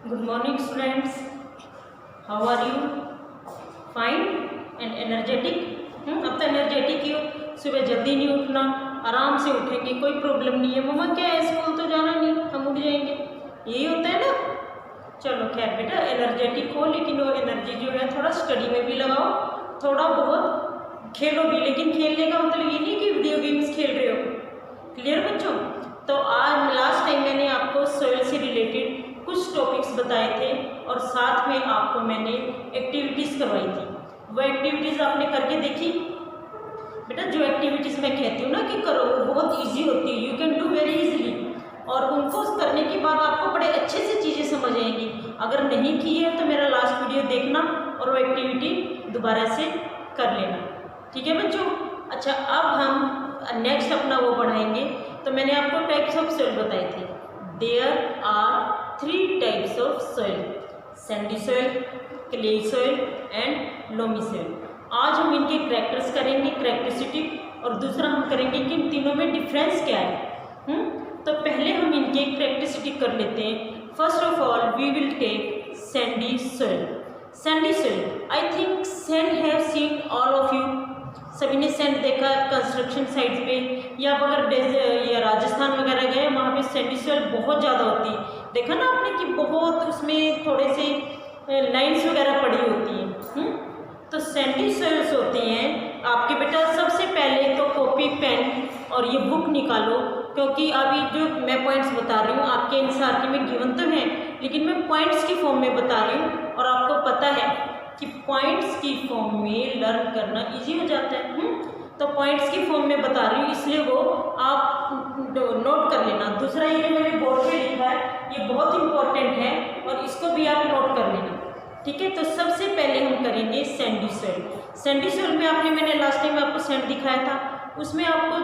Good morning students. How are you? Fine and energetic? अब तो energetic ही हो। सुबह जल्दी नहीं उठना, आराम से उठेंगे, कोई प्रॉब्लम नहीं है। मम्मा क्या है, स्कूल तो जाना नहीं, हम उठ जाएंगे, यही होता है ना। चलो खैर बेटा, एनर्जेटिक हो, लेकिन वो एनर्जी जो है थोड़ा स्टडी में भी लगाओ, थोड़ा बहुत खेलो भी। लेकिन खेलने का मतलब ये नहीं कि वीडियो गेम्स खेल रहे हो। क्लियर बच्चों? तो आज लास्ट टाइम मैंने आपको सोइल से रिलेटेड कुछ टॉपिक्स बताए थे और साथ में आपको मैंने एक्टिविटीज़ करवाई थी। वो एक्टिविटीज़ आपने करके देखी बेटा? जो एक्टिविटीज़ मैं कहती हूँ ना कि करो, वो बहुत इजी होती है, you can do very easily. और उनको करने के बाद आपको बड़े अच्छे से चीज़ें समझ आएंगी। अगर नहीं की है तो मेरा लास्ट वीडियो देखना और वो एक्टिविटी दोबारा से कर लेना, ठीक है बच्चों? अच्छा, अब हम नेक्स्ट अपना वो बढ़ाएंगे। तो मैंने आपको टाइप्स ऑफ सोइल बताए थे। There are 3 types of soil: sandy soil, clay soil and loamy soil. आज हम इनके करैक्टर्स करेंगे, करैक्टरिस्टिक, और दूसरा हम करेंगे कि इन तीनों में डिफरेंस क्या है। तो पहले हम इनके करैक्टरिस्टिक कर लेते हैं। First of all we will take sandy soil. Sandy soil, I think sand have seen all of you. सभी ने सैंड देखा कंस्ट्रक्शन साइट्स पे, या अगर या राजस्थान वगैरह गए, वहाँ पे सैंडी सोइल बहुत ज़्यादा होती है। देखा ना आपने कि बहुत उसमें थोड़े से लाइन्स वगैरह पड़ी होती हैं। तो सैंडी सोइल्स होते हैं आपके बेटा। सबसे पहले तो कॉपी, पेन और ये बुक निकालो, क्योंकि अभी जो मैं पॉइंट्स बता रही हूँ आपके एनसीईआरटी में गिवन तो हैं, लेकिन मैं पॉइंट्स की फॉर्म में बता रही हूँ। और आपको पता है कि पॉइंट्स की फॉर्म में लर्न करना इजी हो जाता है। तो पॉइंट्स की फॉर्म में बता रही हूँ, इसलिए वो आप नोट कर लेना। दूसरा, ये जो मैंने बोर्ड पे लिखा है ये बहुत इंपॉर्टेंट है और इसको भी आप नोट कर लेना, ठीक है? तो सबसे पहले हम करेंगे सैंडी सोइल। सैंडी सोइल में मैंने लास्ट टाइम आपको सैंड दिखाया था, उसमें आपको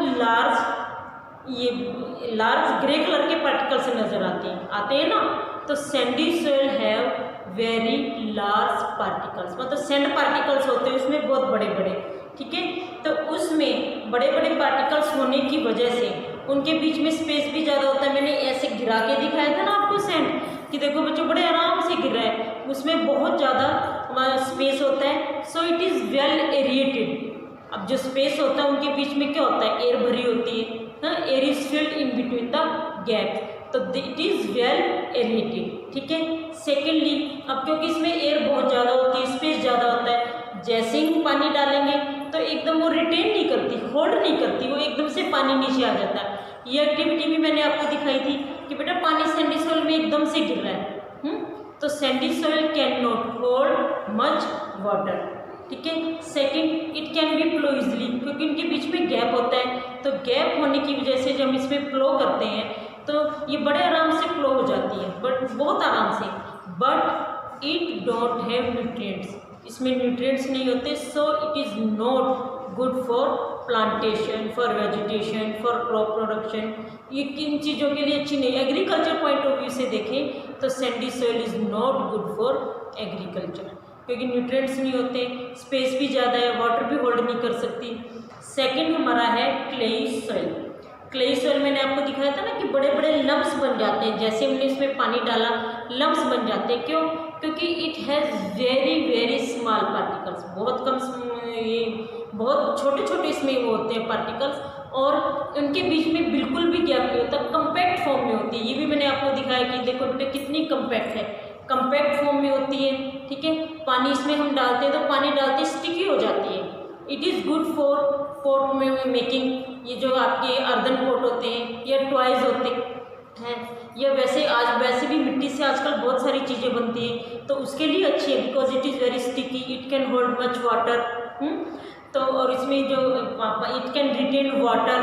लार्ज ग्रे कलर के पार्टिकल्स नजर आते हैं ना। तो Sandy soil have very large particles, मतलब सैंड पार्टिकल्स होते हैं उसमें बहुत बड़े बड़े, ठीक है? तो उसमें बड़े बड़े पार्टिकल्स होने की वजह से उनके बीच में स्पेस भी ज़्यादा होता है। मैंने ऐसे गिरा के दिखाया था ना आपको सैंड, कि देखो बच्चों बड़े आराम से गिर रहा है, उसमें बहुत ज़्यादा स्पेस होता है। So it is well aerated. अब जो स्पेस होता है उनके बीच में क्या होता है, एयर भरी होती है ना, air is filled in between the gap, तो इट इज़ वेल एरिएटेड, ठीक है? सेकेंडली, अब क्योंकि इसमें एयर बहुत ज़्यादा होती है, स्पेस ज़्यादा होता है, जैसे ही पानी डालेंगे तो एकदम वो रिटेन नहीं करती, होल्ड नहीं करती, वो एकदम से पानी नीचे आ जाता है। ये एक्टिविटी भी मैंने आपको दिखाई थी कि बेटा पानी सैंडी सोइल में एकदम से गिर रहा है। तो Sandy soil can not hold much water, ठीक है? Second, it can be flow easily, क्योंकि इनके बीच में गैप होता है। तो गैप होने की वजह से जब हम इसमें फ्लो करते हैं तो ये बड़े आराम से फ्लो हो जाती है, बट बहुत आराम से। But it don't have nutrients, इसमें न्यूट्रिएंट्स नहीं होते। So it is not good for plantation, for vegetation, for crop production. ये किन चीज़ों के लिए अच्छी नहीं। एग्रीकल्चर पॉइंट ऑफ व्यू से देखें तो Sandy soil is not good for agriculture, क्योंकि न्यूट्रिएंट्स नहीं होते, स्पेस भी ज़्यादा है, वाटर भी होल्ड नहीं कर सकती। सेकंड हमारा है क्लेई सोइल। क्लेई सोइल मैंने आपको दिखाया था ना कि बड़े बड़े लम्प्स बन जाते हैं, जैसे हमने इसमें पानी डाला लम्प्स बन जाते हैं। क्यों? क्योंकि it has very very small particles, बहुत कम, ये बहुत छोटे छोटे इसमें वो होते हैं पार्टिकल्स, और उनके बीच में बिल्कुल भी गैप नहीं होता, कम्पैक्ट फॉर्म में होती है। ये भी मैंने आपको दिखाया कि देखो बेटा कितनी कम्पैक्ट है, कम्पैक्ट फॉर्म में होती है, ठीक है? पानी इसमें हम डालते हैं तो पानी डालते स्टिकी हो जाती है। It is good for pot में मेकिंग, ये जो आपके अर्दन पॉट होते हैं या टॉयज होते हैं, या वैसे भी मिट्टी से आजकल बहुत सारी चीज़ें बनती हैं, तो उसके लिए अच्छी है, because it is very sticky, it can hold much water. तो और इसमें जो इट कैन रिटेन वाटर।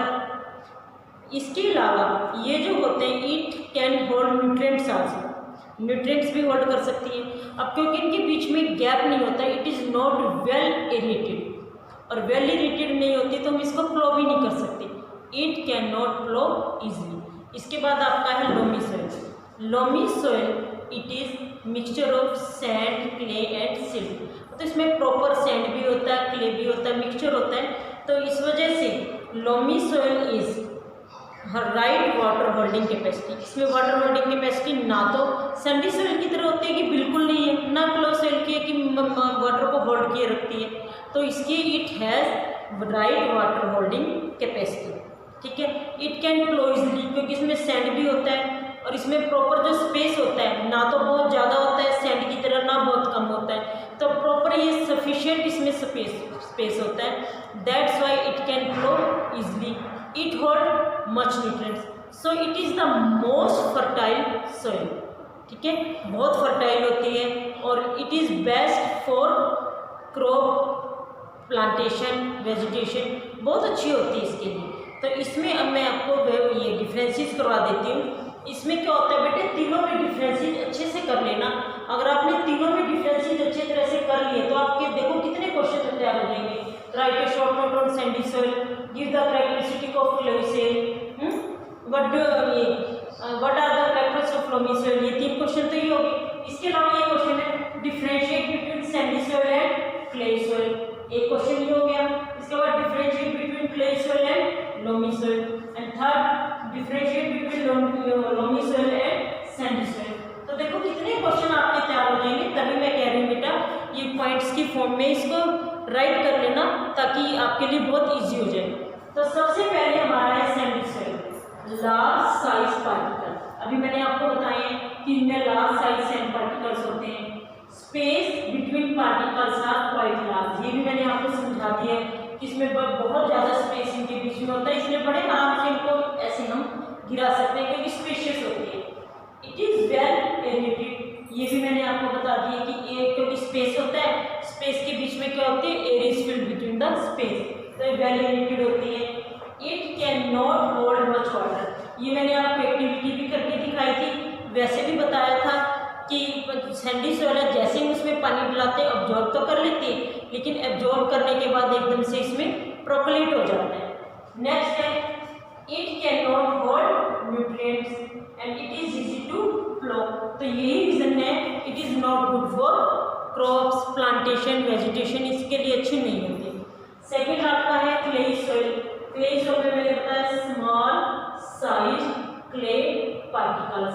इसके अलावा ये जो होते हैं it can hold nutrients also, nutrients भी होल्ड कर सकती है। अब क्योंकि इनके बीच में गैप नहीं होता, it is not well aerated, और वेल एरिएटेड नहीं होती तो हम इसको फ्लो भी नहीं कर सकते। It can not flow easily. इसके बाद आपका है loamy soil. Loamy soil it is mixture of sand, clay and silt. तो इसमें प्रॉपर सैंड भी होता है, क्ले भी होता है, मिक्सचर होता है। तो इस वजह से loamy soil is right water holding capacity, इसमें वाटर होल्डिंग कैपेसिटी ना तो सैंडी सॉइल की तरह होती है कि बिल्कुल नहीं है, ना क्लो सॉइल की है कि वाटर को होल्ड किए रखती है। तो इसकी it has right water holding capacity, ठीक है। इट कैन फ्लो इजली, क्योंकि इसमें सैंड भी होता है और इसमें प्रॉपर जो स्पेस होता है ना तो बहुत ज़्यादा होता है सैंड की तरह, ना बहुत कम होता है, तो प्रॉपर ये सफिशिएंट इसमें स्पेस होता है। That's why it can flow easily, it hold much nutrients, so it is the most fertile soil, ठीक है, बहुत फर्टाइल होती है और it is best for crop plantation vegetation, बहुत अच्छी होती है इसके लिए। तो इसमें अब मैं आपको ये डिफरेंसेस करवा देती हूँ। इसमें क्या होता है बेटे, तीनों में डिफरेंसेस अच्छे से कर लेना। अगर आपने तीनों में डिफरेंसेस अच्छे तरह से कर लिए तो आपके देखो कितने क्वेश्चन तैयार हो जाएंगे। Write a short note on sandy soil, give the characteristic of clayey soil, what are the characters of loamy soil, ये 3 क्वेश्चन तो ये हो गए। इसके अलावा ये क्वेश्चन है differentiate between Sandy soil and clayey soil, एक क्वेश्चन ये हो गया। इसके बाद differentiate between clayey soil and loamy soil, and third differentiate between loamy soil and Sandy soil. तो देखो कितने क्वेश्चन आपके तैयार हो जाएंगे, तभी मैं कह रही हूँ बेटा ये पॉइंट्स की फॉर्म में इसको राइट कर लेना ताकि आपके लिए बहुत इजी हो जाए। तो सबसे पहले हमारा है Sandy soil, large size particle. अभी मैंने आपको बताया कि इनमें लार्ज साइज सैंड पार्टिकल्स होते हैं। Space between particles are quite large, ये भी मैंने आपको समझा दिया है कि इसमें बहुत ज़्यादा स्पेस इनके बीच में होता है, इसलिए बड़े आराम से इनको ऐसे हम गिरा सकते हैं क्योंकि स्पेशियस होती है। इट इज़ वेल एरेटेड, ये भी मैंने आपको बता दिया कि ये क्योंकि स्पेस होता है, स्पेस के बीच में क्या होती है, air is filled between the space, तो ये वेल एरेटेड होती है। It can not hold much water, ये मैंने आपको एक्टिविटी भी करके दिखाई थी, वैसे भी बताया था कि सैंडी सॉइल है, जैसे ही उसमें पानी डालते हैं ऑब्जॉर्ब तो कर लेती है, लेकिन एब्जॉर्ब करने के बाद एकदम से इसमें प्रोकलेट हो जाता है। नेक्स्ट है it can not hold nutrients and it is easy to flow, तो यही रीज़न है it is not good for crops plantation vegetation, इसके लिए अच्छी नहीं होती। सेकेंड आपका है क्लेई सॉइल, क्लेई सॉइल में मैंने बताया स्मॉल साइज क्ले पार्टिकल्स,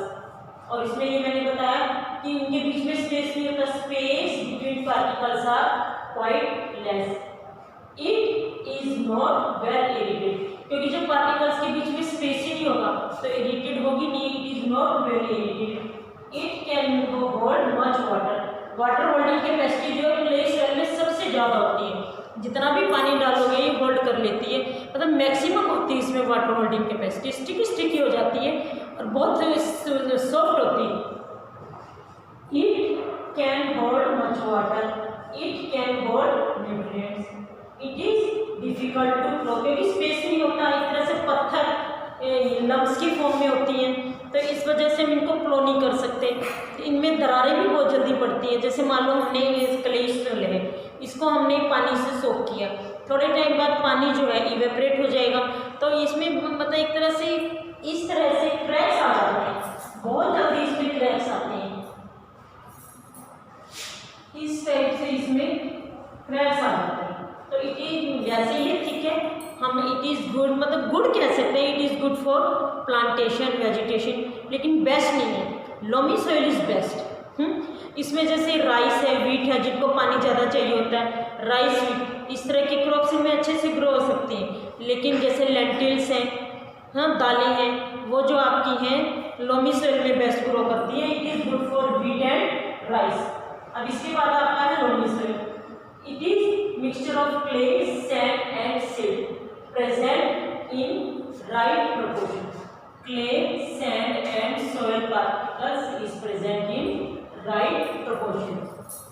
और इसमें ये मैंने बताया कि इनके बीच में स्पेस नहीं होता, space between particles are quite less. It is not well aerated, क्योंकि जब पार्टिकल्स के बीच में स्पेस ही नहीं होगा तो एरेटेड होगी नहीं, it is not well aerated. It can hold much water, water holding capacity जो है क्ले सॉइल में सबसे ज़्यादा होती है, जितना भी पानी डालोगे ये होल्ड कर लेती है, मतलब मैक्सिमम होती है इसमें वाटर होल्डिंग कैपेसिटी, स्टिकी हो जाती है और बहुत सॉफ्ट होती है। It can hold much water, it can hold nutrients, it is difficult to flow, क्योंकि स्पेस नहीं होता, एक तरह से पत्थर लम्स की फॉर्म में होती हैं, तो इस वजह से हम इनको फ्लो नहीं कर सकते। इनमें दरारें भी बहुत जल्दी पड़ती हैं, जैसे मान लो हमने क्ले सॉइल है, इसको हमने पानी से सोक किया, थोड़े टाइम बाद पानी जो है इवेपरेट हो जाएगा, तो इसमें मतलब एक तरह से इस तरह से क्रैक्स आ जाते हैं, बहुत जल्दी इसमें क्रैक्स आते हैं, इस टाइप से इसमें क्रैक्स आ जाते हैं। तो इट इज वैसे ही ठीक है, हम इट इज़ गुड मतलब गुड कह सकते हैं, it is good for plantation vegetation, लेकिन बेस्ट नहीं है। Loamy soil is best. इसमें जैसे राइस है, वीट है, जिनको पानी ज़्यादा चाहिए होता है, राइस वीट इस तरह के क्रॉप्स इनमें अच्छे से ग्रो हो सकते हैं, लेकिन जैसे लेंटिल्स हैं, हाँ दालें हैं, वो जो आपकी हैं लोमी सॉइल में बेस्ट ग्रो करती हैं। It is good for wheat and rice. अब इसके बाद आपका है loamy soil, it is mixture of clay sand and silt present in right proportion. Clay, sand and soil particles is present in right proportion.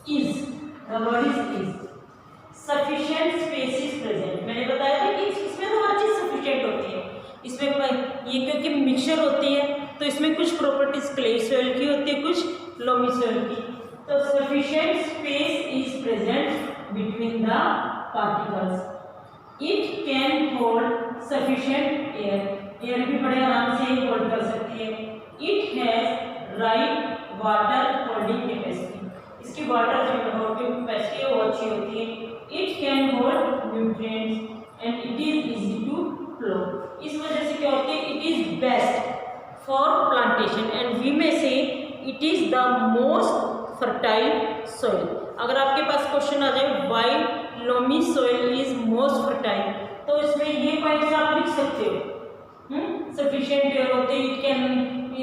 Is, the word is. Sufficient space is present. मैंने बताया था कि इसमें तो हर चीज़ sufficient होती है, इसमें ये क्योंकि मिक्सचर होती है तो इसमें कुछ प्रॉपर्टीज क्ले सॉइल की होती है, कुछ लोमी सॉइल की, तो sufficient space is present between the particles. It can hold sufficient air, air भी बड़े आराम से होल्ड कर सकती है। It has right water holding capacity, इसकी वाटर होल्डिंग कैपेसिटी वो अच्छी होती है। It can hold nutrients and it is easy to flow, इस वजह से क्या होती है, it is best for plantation and we may say it is the most fertile soil. अगर आपके पास क्वेश्चन आ जाए why loamy soil is most fertile, तो इसमें ये पॉइंट्स आप लिख सकते हो। सफिशिएंट एयर होते इट कैन,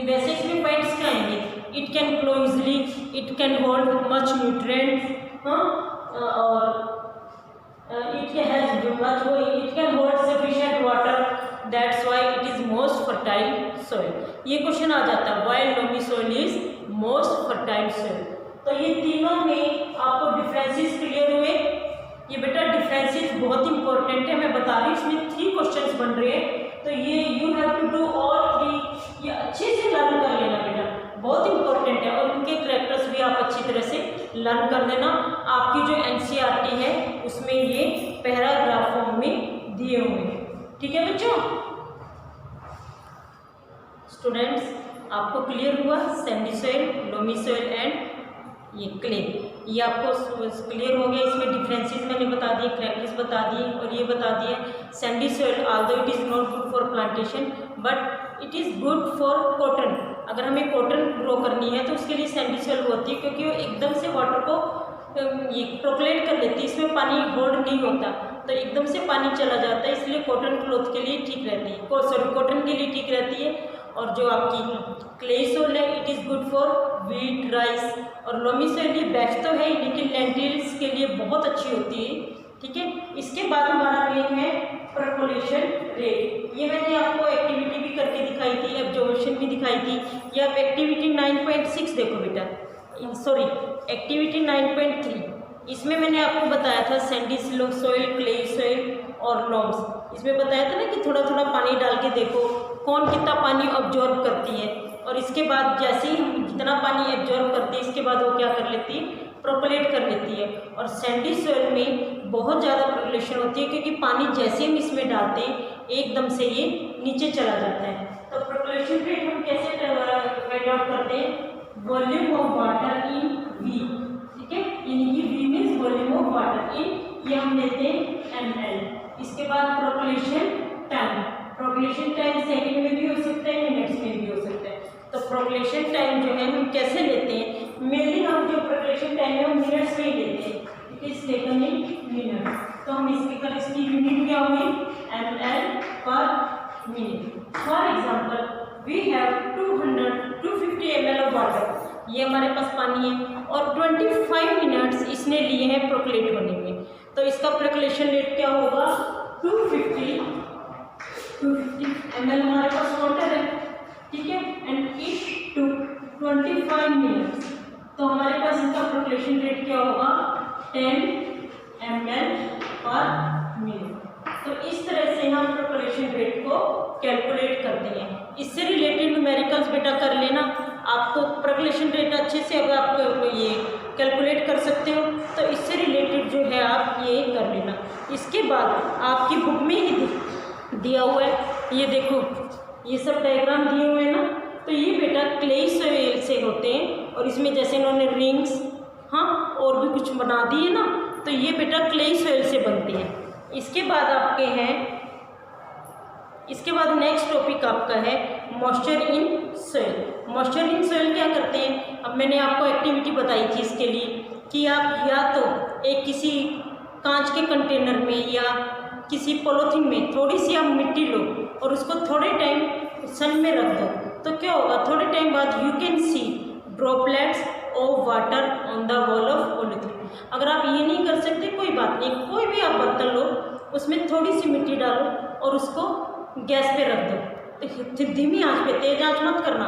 वैसे इसमें पॉइंट्स क्या आएंगे, it can flow easily, it can hold much nutrients, और it has much, it can hold sufficient water, that's why it is most fertile soil. ये क्वेश्चन आ जाता है why loamy soil is most fertile soil। तो ये तीनों में आपको differences clear हुए। ये बेटा डिफरेंसेस बहुत इंपॉर्टेंट है, मैं बता रही हूँ, इसमें 3 क्वेश्चंस बन रहे हैं, तो ये you have to do all 3, ये अच्छे से लर्न कर लेना बेटा, बहुत इंपॉर्टेंट है। और उनके कैरेक्टर्स भी आप अच्छी तरह से लर्न कर लेना। आपकी जो एनसीईआरटी है उसमें ये पैराग्राफ फॉर्म में दिए हुए हैं, ठीक है बच्चों। स्टूडेंट्स आपको क्लियर हुआ Sandy soil, loamy soil and ये क्ले, ये आपको क्लियर हो गया। इसमें डिफरेंसेस मैंने बता दिए, कैरेक्टर्स बता दिए, और ये बता दिए Sandy soil although it is not good for plantation but it is good for cotton. अगर हमें कॉटन ग्रो करनी है तो उसके लिए सैंडी सॉइल होती है, क्योंकि वो एकदम से वाटर को ये प्रोक्लेट कर लेती है, इसमें पानी होल्ड नहीं होता, तो एकदम से पानी चला जाता है, इसलिए कॉटन क्लॉथ के लिए ठीक रहती है, कॉटन के लिए ठीक रहती है। और जो आपकी क्ले सॉइल है it is good for wheat, rice, और लोमी सॉइल ये बेस्ट तो है लेकिन लेंटिल्स के लिए बहुत अच्छी होती है, ठीक है। इसके बाद हमारा मेन है परकोलेशन रेट। ये मैंने आपको एक्टिविटी भी करके दिखाई थी, ऑब्जर्वेशन भी दिखाई थी। ये आप एक्टिविटी 9.6 देखो बेटा, सॉरी एक्टिविटी 9.3, इसमें मैंने आपको बताया था सैंडी सॉइल, क्ले सॉइल और लॉम्स। इसमें बताया था ना कि थोड़ा थोड़ा पानी डाल के देखो कौन कितना पानी ऑब्जॉर्व करती है, और इसके बाद जैसे ही हम जितना पानी एब्जॉर्व करते हैं इसके बाद वो क्या कर लेती है, प्रोपलेट कर लेती है। और सैंडी सॉइल में बहुत ज़्यादा प्रोपलेशन होती है, क्योंकि पानी जैसे हम इसमें डालते हैं एकदम से ये नीचे चला जाता है। तो प्रोपलेशन रेट हम कैसे फाइंड आउट करते हैं, volume of water in V, ठीक है, यानी कि V means volume of water in, ये हम लेते हैं ml। इसके बाद percolation time, percolation time second में भी हो सकता है, मिनट्स में भी हो सकता है। तो प्रोपलेशन टाइम जो है हम कैसे लेते हैं, मेनली हम जो प्रोपलेशन टाइम है वो मिनट्स में ही लेते हैं, it is taken in minute. तो हम इसकी यूनिट क्या होगी, ml पर minute. For example we have 250 ml of water, ये हमारे पास पानी है, और 25 मिनट्स इसने लिए हैं प्रोक्लेट होने में, तो इसका प्रोक्लेशन रेट क्या होगा, 250 ml हमारे पास वाटर है, ठीक है, एंड इट टू 25 मिनट्स, तो हमारे पास इसका प्रोक्लेशन रेट क्या होगा, 10 ml पर मिनट। तो इस तरह से हम प्रोक्लेशन रेट को कैलकुलेट करते हैं। इससे रिलेटेड न्यूमेरिकल्स बेटा कर लेना, आपको प्रोक्लेशन रेट अच्छे से अगर आप ये कैलकुलेट कर सकते हो तो इससे रिलेटेड जो है आप ये कर लेना। इसके बाद आपकी बुक में ही दिया हुआ है, ये देखो ये सब डायग्राम दिए हुए हैं ना, तो ये बेटा क्ले सॉइल से होते हैं, और इसमें जैसे इन्होंने रिंग्स और भी कुछ बना दिए ना, तो ये बेटा क्ले सॉइल से बनते हैं। इसके बाद आपके हैं, इसके बाद नेक्स्ट टॉपिक आपका है moisture in soil. Moisture in soil क्या करते हैं, अब मैंने आपको एक्टिविटी बताई थी इसके लिए कि आप या तो एक किसी कांच के कंटेनर में या किसी पॉलीथीन में थोड़ी सी आप मिट्टी लो और उसको थोड़े टाइम सन में रख दो, तो क्या होगा, थोड़े टाइम बाद you can see droplets of water on the wall of polythene. अगर आप ये नहीं कर सकते कोई बात नहीं, कोई भी आप बर्तन लो उसमें थोड़ी सी मिट्टी डालो और उसको गैस पे रख दो, तो धीमी आंच पे, तेज आंच मत करना,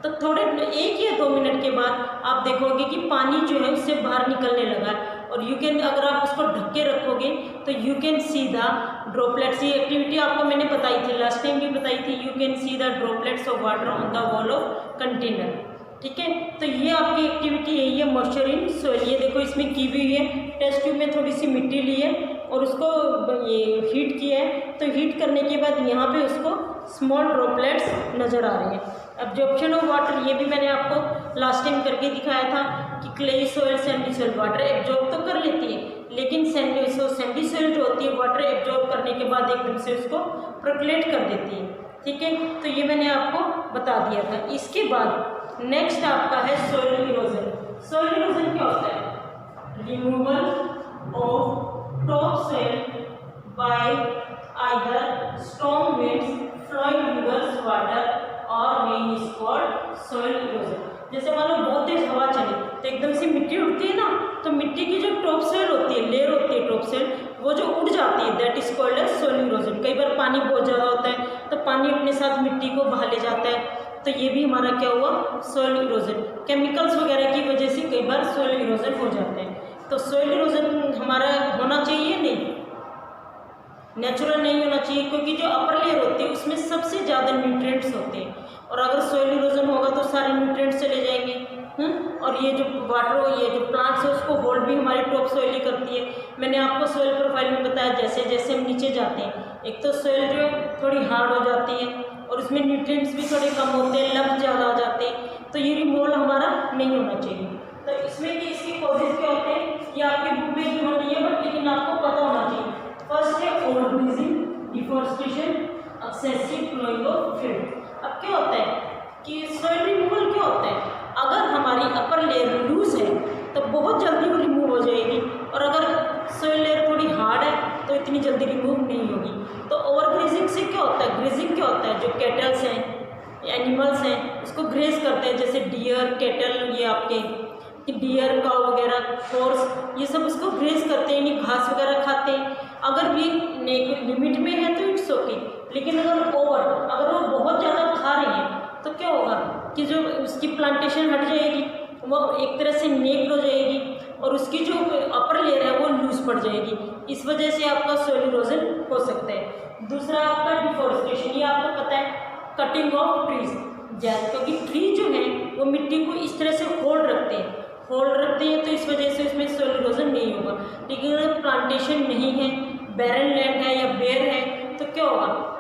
तो थोड़े 1 या 2 मिनट के बाद आप देखोगे कि पानी जो है उससे बाहर निकलने लगा है, और यू कैन, अगर आप उसको ढक के रखोगे तो you can see the droplets. ये एक्टिविटी आपको मैंने बताई थी, लास्ट टाइम भी बताई थी, you can see the droplets of water on the wall of container, ठीक है। तो ये आपकी एक्टिविटी यही है मॉइस्चर इन सॉइल। ये देखो इसमें की भी हुई है, टेस्ट ट्यूब में थोड़ी सी मिट्टी ली है और उसको ये हीट किया है, तो हीट करने के बाद यहाँ पे उसको स्मॉल ड्रॉपलेट्स नज़र आ रहे हैं। एब्जॉर्प्शन ऑफ वाटर, ये भी मैंने आपको लास्ट टाइम करके दिखाया था कि clay soil, Sandy soil water absorb तो कर लेती है, लेकिन सैंडी सॉइल जो होती है वाटर एब्जॉर्ब करने के बाद एकदम से उसको प्रोक्लेट कर देती है। ठीक है, तो ये मैंने आपको बता दिया था। इसके बाद नेक्स्ट आपका है सोइल इरोजन। सोइल इरोजन क्या होता है? Removal of top soil by either strong winds, flowing rivers water और rain is called soil erosion. जैसे मान लो बहुत तेज हवा चली तो एकदम से मिट्टी उड़ती है ना, तो मिट्टी की जो टॉप सोइल होती है, लेयर होती है टॉप सोइल, वो जो उड़ जाती है, that is called as soil erosion. कई बार पानी बहुत ज़्यादा होता है तो पानी अपने साथ मिट्टी को बहा ले जाता है, तो ये भी हमारा क्या हुआ? Soil erosion. केमिकल्स वगैरह की वजह से कई बार सोइल इरोजन हो जाते हैं। तो सोइल इरोजन हमारा होना चाहिए नहीं, नेचुरल नहीं होना चाहिए, क्योंकि जो अपर लेयर होती है उसमें सबसे ज़्यादा न्यूट्रिएंट्स होते हैं, और अगर सोइल इरोजन होगा तो सारे न्यूट्रिएंट्स चले जाएंगे। और ये जो वाटर, ये जो प्लांट्स है उसको होल्ड भी हमारी टॉप सोइल ही करती है। मैंने आपको सोइल प्रोफाइल में बताया, जैसे जैसे हम नीचे जाते हैं, एक तो सोइल जो थोड़ी हार्ड हो जाती है और उसमें न्यूट्रिएंट्स भी थोड़े कम होते हैं, लम्ब ज़्यादा हो जाते हैं, तो ये रिमूवल हमारा नहीं होना चाहिए। तो इसमें कि इसके कॉजेज क्या होते हैं ये आपकी बुक में गिवन नहीं है, बट लेकिन आपको पता होना चाहिए। फर्स्ट है overgrazing, deforestation, excessive flowing of fluid. अब क्या होता है कि सॉइल रिमूवल क्या होता है? अगर हमारी अपर लेयर लूज है तो बहुत जल्दी वो रिमूव हो जाएगी, और अगर सॉइल लेयर थोड़ी हार्ड है तो इतनी जल्दी रिमूव नहीं होगी। तो ओवरग्रेजिंग से क्या होता है? ग्रेजिंग क्या होता है? जो कैटल्स हैं, एनिमल्स हैं, उसको ग्रेज करते हैं, जैसे डियर, कैटल, ये आपके डियर, काउ वगैरह, हॉर्स, ये सब उसको ग्रेज करते हैं, यानी घास वगैरह खाते हैं। अगर भी लिमिट में है तो इट्स ओके, लेकिन अगर अगर वो बहुत ज़्यादा खा रही हैं तो क्या होगा कि जो उसकी प्लांटेशन हट जाएगी, वो एक तरह से नेक्ड हो जाएगी, और उसकी जो अपर लेयर है वो लूज पड़ जाएगी। इस वजह से आपका सोइल इरोजन हो सकता है। दूसरा आपका डिफॉरेस्टेशन, ये आपको पता है, कटिंग ऑफ ट्रीज, क्योंकि ट्री जो है वो मिट्टी को इस तरह से होल्ड रखते हैं तो इस वजह से उसमें सोइल इरोजन नहीं होगा। लेकिन अगर प्लांटेशन नहीं है, बैरन लैंड है या बेयर है, तो क्या होगा?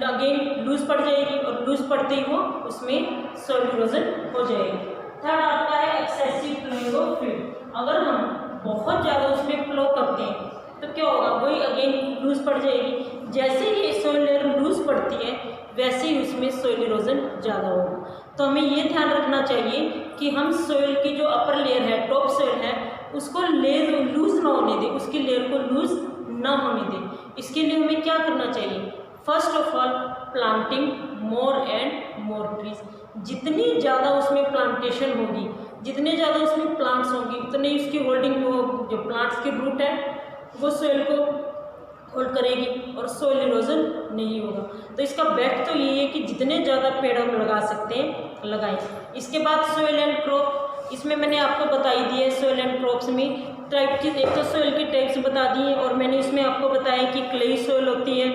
अगेन लूज पड़ जाएगी, और लूज पड़ते ही वो उसमें सोइल इरोजन हो जाएगी। थर्ड आपका है एक्सेसिव फ्लोइंग ऑफ फ्लूइड। अगर हम बहुत ज़्यादा उसमें फ्लो करते हैं तो क्या होगा? वही अगेन लूज पड़ जाएगी। जैसे ही सोइल लेयर लूज पड़ती है वैसे ही उसमें सोइल इरोजन ज़्यादा होगा। तो हमें ये ध्यान रखना चाहिए कि हम सोइल की जो अपर लेयर है, टॉप सोइल है, उसको लूज ना होने दें, उसकी लेयर को लूज ना होने दें। इसके लिए हमें क्या करना चाहिए? First of all planting more and more trees. जितनी ज़्यादा उसमें प्लांटेशन होगी, जितने ज़्यादा उसमें प्लांट्स होंगी, उतनी उसकी होल्डिंग, वो जो प्लांट्स की रूट है वो सोइल को होल्ड करेगी और सोइल इरोजन नहीं होगा। तो इसका बेस्ट तो ये है कि जितने ज़्यादा पेड़ हम लगा सकते हैं लगाएं। इसके बाद सोइल एंड क्रॉप, इसमें मैंने आपको बताई दी है सोइल एंड क्रॉप्स में टाइप की, एक तो सोइल की टाइप्स बता दी है, और मैंने इसमें आपको बताया कि क्लेई सोइल होती है,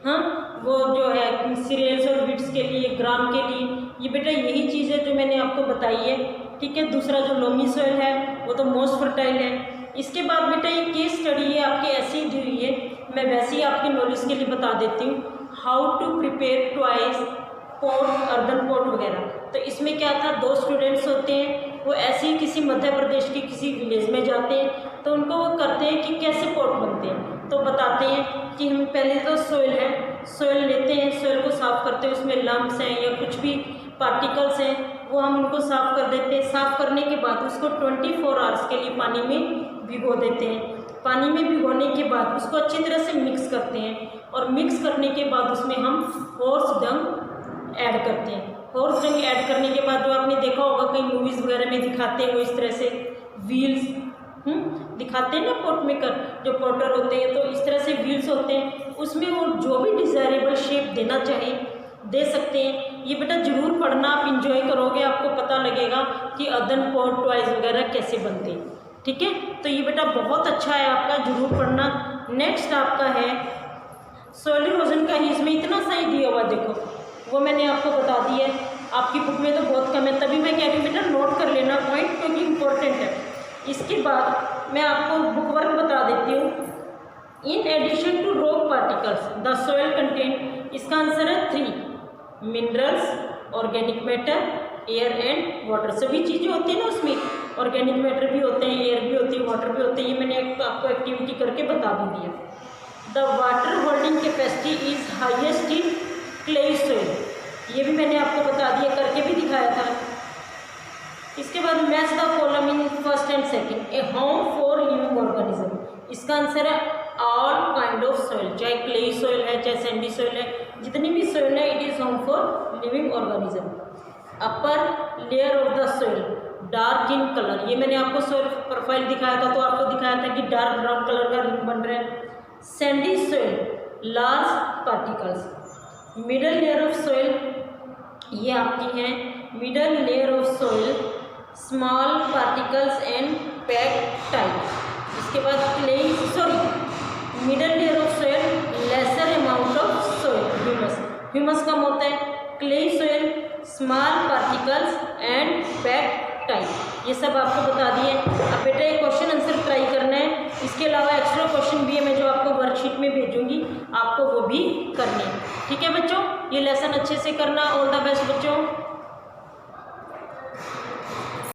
हाँ, वो जो है सीरियल्स और बीट्स के लिए, ग्राम के लिए, ये बेटा यही चीज़ है जो मैंने आपको बताई है, ठीक है। दूसरा जो लोमी सॉइल है वो तो मोस्ट फर्टाइल है। इसके बाद बेटा ये केस स्टडी है आपके ऐसी दी हुई है, मैं वैसे ही आपकी नॉलेज के लिए बता देती हूँ, how to prepare twice pot, earthen pot वगैरह। तो इसमें क्या था, 2 स्टूडेंट्स होते हैं, वो ऐसे ही किसी मध्य प्रदेश के किसी विलेज में जाते हैं, तो उनको वो करते हैं कि कैसे पॉट बनते हैं, तो बताते हैं कि हम पहले तो सॉइल है, सॉइल लेते हैं, सॉइल को साफ़ करते हैं, उसमें लम्ब्स हैं या कुछ भी पार्टिकल्स हैं वो हम उनको साफ़ कर देते हैं। साफ़ करने के बाद उसको 24 आवर्स के लिए पानी में भिगो देते हैं। पानी में भिगोने के बाद उसको अच्छी तरह से मिक्स करते हैं, और मिक्स करने के बाद उसमें हम हॉर्स डंग ऐड करते हैं। हॉर्स डंग ऐड करने के बाद जो आपने देखा होगा कई मूवीज़ वगैरह में दिखाते हैं, वो इस तरह से व्हील्स दिखाते हैं ना पॉट मेकर, जो पॉटर होते हैं, तो इस तरह से व्हील्स होते हैं, उसमें वो जो भी डिज़ायरेबल शेप देना चाहे दे सकते हैं। ये बेटा ज़रूर पढ़ना, आप इंजॉय करोगे, आपको पता लगेगा कि अर्दन पॉट टॉयज वगैरह कैसे बनते हैं, ठीक है। तो ये बेटा बहुत अच्छा है आपका, ज़रूर पढ़ना। नेक्स्ट आपका है सॉइल इरोजन का ही, इसमें इतना सही दिया हुआ देखो, वो मैंने आपको बता दिया है, आपकी बुक में तो बहुत कम है, तभी मैं कह रही हूँ बेटा नोट कर लेना पॉइंट, क्योंकि इम्पोर्टेंट है। इसके बाद मैं आपको बुक वर्क बता देती हूँ। In addition to rock particles the soil contain, इसका आंसर है 3 minerals, organic matter, air and water. सभी चीज़ें होती हैं ना उसमें, ऑर्गेनिक मैटर भी होते हैं, एयर भी होती है, वाटर भी होते हैं, ये मैंने आपको एक्टिविटी करके बता भी दिया। The water holding capacity is highest in clayey soil, ये भी मैंने आपको बता दिया, करके भी दिखाया था। इसके बाद match the column in first and second, A home for living organism, इसका आंसर है ऑल काइंड ऑफ सोइल, चाहे क्लेई सोइल है चाहे सैंडी सोइल है, जितनी भी सोइल है it is home for living organism. Upper layer of the soil dark in colour, ये मैंने आपको सोइल प्रोफाइल दिखाया था, तो आपको दिखाया था कि डार्क ब्राउन कलर का रिंग बन रहा है। Sandy soil large particles, middle layer of soil ये आपकी है middle layer of soil small particles and packed tight. इसके बाद clayey sorry middle layer of soil lesser amount of soil humus, humus कम होता है। Clayey soil small particles and packed type, ये सब आपको बता दिए। अब बेटा एक क्वेश्चन आंसर ट्राई करना है, इसके अलावा एक्स्ट्रा क्वेश्चन भी है मैं जो आपको वर्कशीट में भेजूंगी, आपको वो भी करने हैं। ठीक है बच्चों, ये लेसन अच्छे से करना। ऑल द बेस्ट बच्चों।